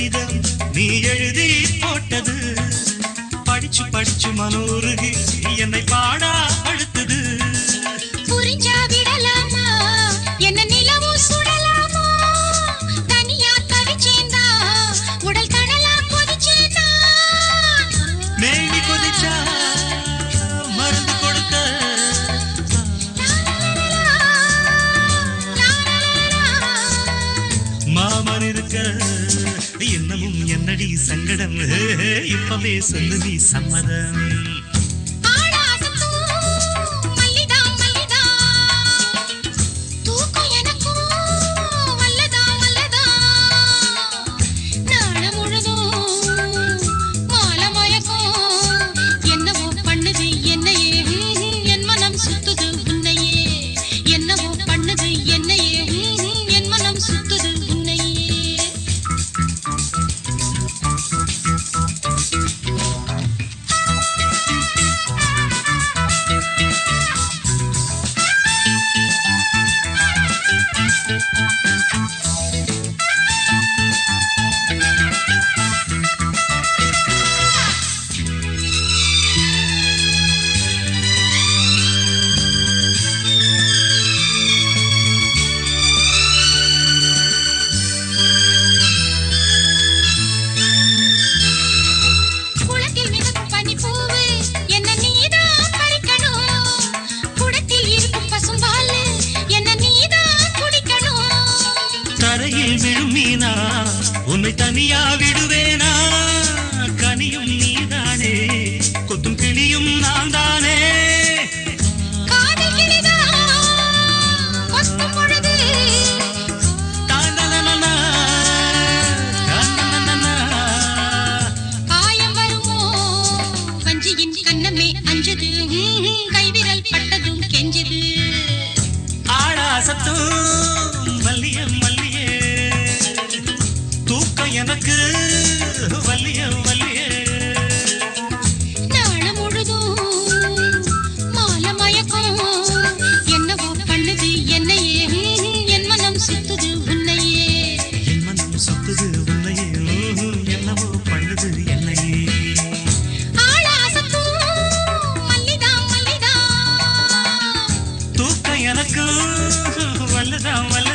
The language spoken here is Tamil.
கடிதம் நீ எழுதி போட்டது படிச்சு படிச்சு மனோருகி என்னை பாடா அழுத்தது புரிஞ்சா விடலாமா என்ன நிலவும் சுடலாமா தனியா தவிச்சேந்தா உடல் கனலா கொதிச்சேந்தா மேனி கொதிச்சா மருந்து கொடுக்க மாமன் இருக்க என்னமும் என்னடி சங்கடம் இப்பவே சொல்லு நீ சம்மதம் விழும் மீனா உன்னை தனியா விடுவேனா கனியும் நீதானே கொத்தும் கிளியும் நான் தானே காயம் வருமோ வஞ்சியின் கண்ணமே அஞ்சது கைவிரல் பட்டதும் கெஞ்சது ஆடாசத்தும் மல்லியம் எனக்கு வல்லிய வல்லிய நாள முழுதும் மால மயக்கம் என்னவோ பண்ணுது என்னையே என் மனம் சுத்துது உன்னையே என் மனம் சுத்துது உன்னையே என்னவோ பண்ணுது என்னையே ஆளாசத்தும் மல்லிதான் தூக்கம் எனக்கு வல்லதான்